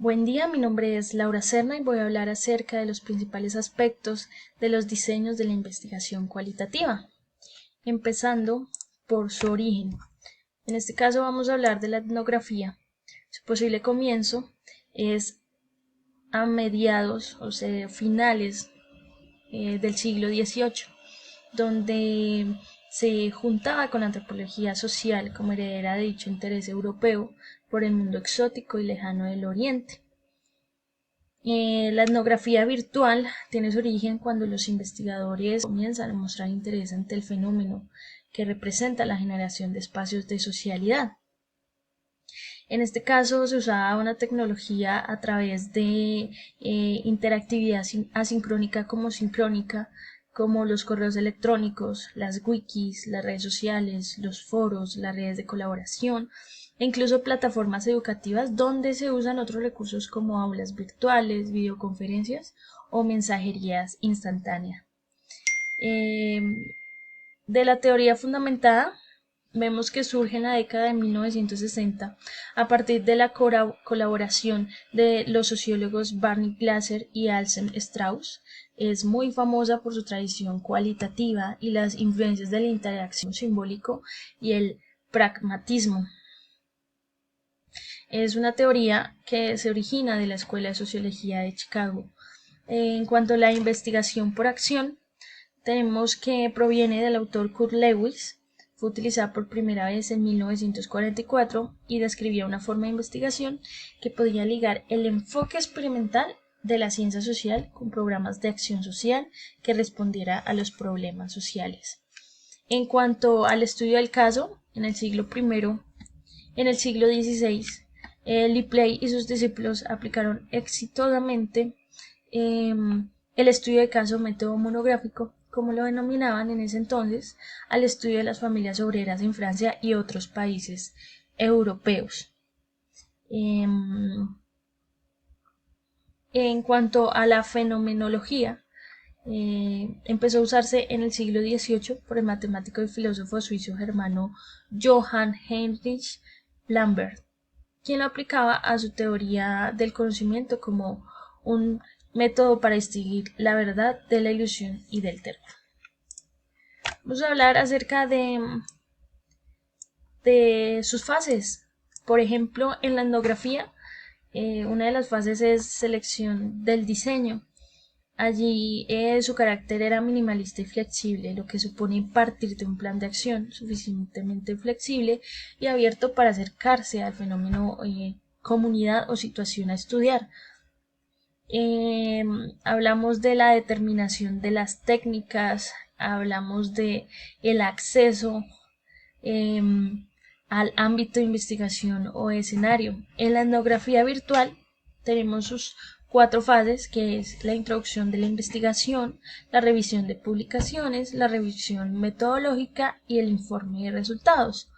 Buen día, mi nombre es Laura Serna y voy a hablar acerca de los principales aspectos de los diseños de la investigación cualitativa, empezando por su origen. En este caso vamos a hablar de la etnografía. Su posible comienzo es a mediados, o sea, finales del siglo XVIII, donde se juntaba con la antropología social como heredera de dicho interés europeo por el mundo exótico y lejano del Oriente. La etnografía virtual tiene su origen cuando los investigadores comienzan a mostrar interés ante el fenómeno que representa la generación de espacios de socialidad. En este caso se usaba una tecnología a través de interactividad asincrónica como sincrónica, como los correos electrónicos, las wikis, las redes sociales, los foros, las redes de colaboración e incluso plataformas educativas donde se usan otros recursos como aulas virtuales, videoconferencias o mensajerías instantáneas. Eh, de la teoría fundamentada, vemos que surge en la década de 1960 a partir de la colaboración de los sociólogos Barney Glaser y Anselm Strauss. Es muy famosa por su tradición cualitativa y las influencias de la interacción simbólico y el pragmatismo. Es una teoría que se origina de la Escuela de Sociología de Chicago. En cuanto a la investigación por acción, tenemos que proviene del autor Kurt Lewis. Fue utilizada por primera vez en 1944 y describía una forma de investigación que podía ligar el enfoque experimental de la ciencia social con programas de acción social que respondiera a los problemas sociales. En cuanto al estudio del caso, en el siglo XVI, Ripley y sus discípulos aplicaron exitosamente el estudio de caso método monográfico, como lo denominaban en ese entonces, al estudio de las familias obreras en Francia y otros países europeos. En cuanto a la fenomenología, empezó a usarse en el siglo XVIII por el matemático y filósofo suizo germano Johann Heinrich Lambert, quien lo aplicaba a su teoría del conocimiento como un método para distinguir la verdad de la ilusión y del terror. Vamos a hablar acerca de sus fases. Por ejemplo, en la etnografía, una de las fases es selección del diseño. Allí su carácter era minimalista y flexible, lo que supone partir de un plan de acción suficientemente flexible y abierto para acercarse al fenómeno, comunidad o situación a estudiar. Hablamos de la determinación de las técnicas, hablamos de el acceso al ámbito de investigación o escenario. En la etnografía virtual tenemos sus 4 fases, que es la introducción de la investigación, la revisión de publicaciones, la revisión metodológica y el informe de resultados.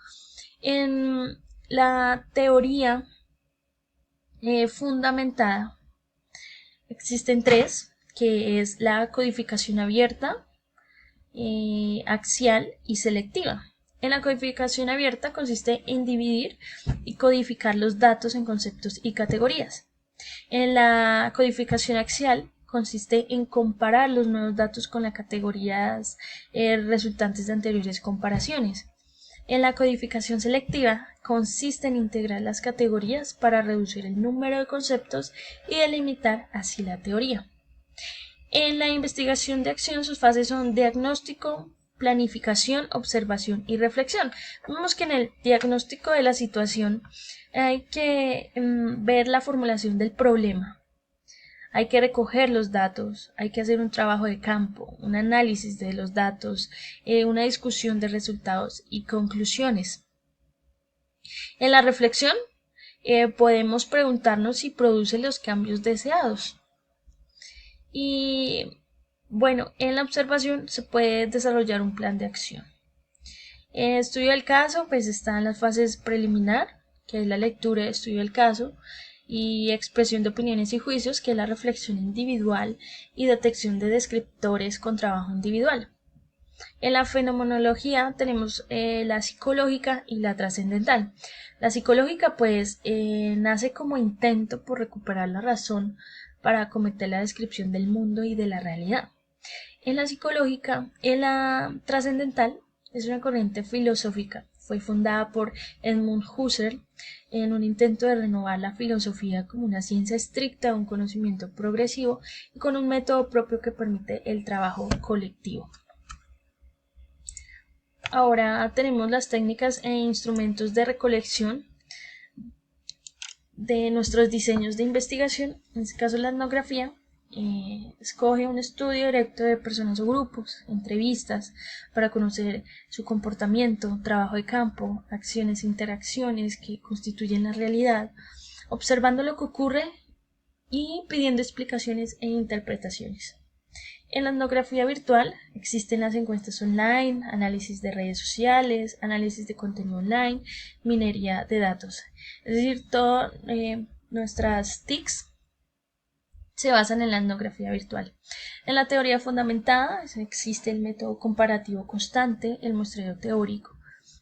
En la teoría fundamentada existen 3, que es la codificación abierta, axial y selectiva. En la codificación abierta consiste en dividir y codificar los datos en conceptos y categorías. En la codificación axial consiste en comparar los nuevos datos con las categorías resultantes de anteriores comparaciones. En la codificación selectiva consiste en integrar las categorías para reducir el número de conceptos y delimitar así la teoría. En la investigación de acción sus fases son diagnóstico, planificación, observación y reflexión. Vemos que en el diagnóstico de la situación hay que ver la formulación del problema, hay que recoger los datos, hay que hacer un trabajo de campo, un análisis de los datos, una discusión de resultados y conclusiones. En la reflexión podemos preguntarnos si produce los cambios deseados. Y bueno, en la observación se puede desarrollar un plan de acción. En el estudio del caso, pues están las fases preliminar, que es la lectura y estudio del caso, y expresión de opiniones y juicios, que es la reflexión individual y detección de descriptores con trabajo individual. En la fenomenología tenemos la psicológica y la trascendental. La psicológica pues nace como intento por recuperar la razón para acometer la descripción del mundo y de la realidad. En la trascendental es una corriente filosófica. Fue fundada por Edmund Husserl en un intento de renovar la filosofía como una ciencia estricta, un conocimiento progresivo y con un método propio que permite el trabajo colectivo. Ahora tenemos las técnicas e instrumentos de recolección de nuestros diseños de investigación. En este caso, la etnografía escoge un estudio directo de personas o grupos, entrevistas para conocer su comportamiento, trabajo de campo, acciones e interacciones que constituyen la realidad, observando lo que ocurre y pidiendo explicaciones e interpretaciones. En la etnografía virtual existen las encuestas online, análisis de redes sociales, análisis de contenido online, minería de datos. Es decir, todas nuestras TICs se basan en la etnografía virtual. En la teoría fundamentada existe el método comparativo constante, el muestreo teórico.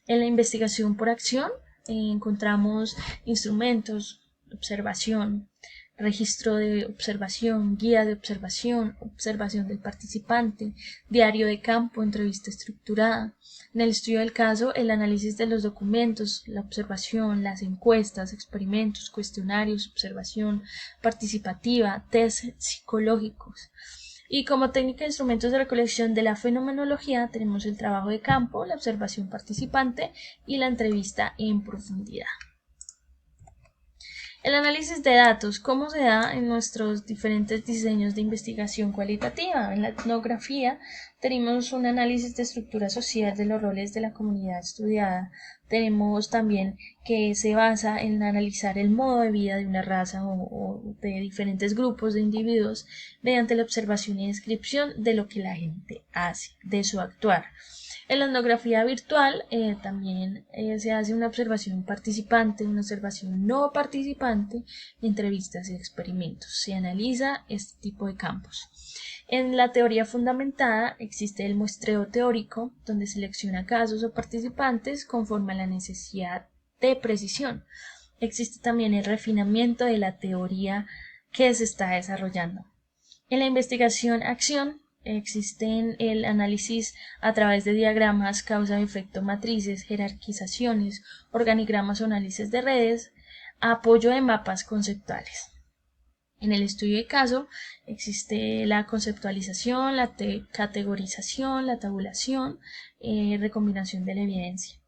En la investigación por acción encontramos instrumentos, observación, registro de observación, guía de observación, observación del participante, diario de campo, entrevista estructurada. En el estudio del caso, el análisis de los documentos, la observación, las encuestas, experimentos, cuestionarios, observación participativa, test psicológicos. Y como técnica de instrumentos de recolección de la fenomenología tenemos el trabajo de campo, la observación participante y la entrevista en profundidad. El análisis de datos, ¿cómo se da en nuestros diferentes diseños de investigación cualitativa? En la etnografía tenemos un análisis de estructura social de los roles de la comunidad estudiada. Tenemos también que se basa en analizar el modo de vida de una raza o de diferentes grupos de individuos mediante la observación y descripción de lo que la gente hace, de su actuar. En la etnografía virtual también se hace una observación participante, una observación no participante, entrevistas y experimentos. Se analiza este tipo de campos. En la teoría fundamentada existe el muestreo teórico, donde selecciona casos o participantes conforme a la necesidad de precisión. Existe también el refinamiento de la teoría que se está desarrollando. En la investigación-acción existen el análisis a través de diagramas, causa-efecto matrices, jerarquizaciones, organigramas o análisis de redes, apoyo de mapas conceptuales. En el estudio de caso existe la conceptualización, la categorización, la tabulación, recombinación de la evidencia.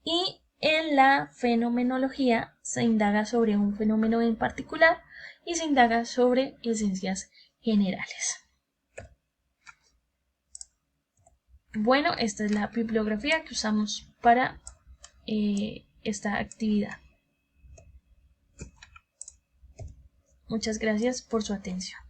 Y en la fenomenología se indaga sobre un fenómeno en particular y se indaga sobre esencias generales. Bueno, esta es la bibliografía que usamos para esta actividad. Muchas gracias por su atención.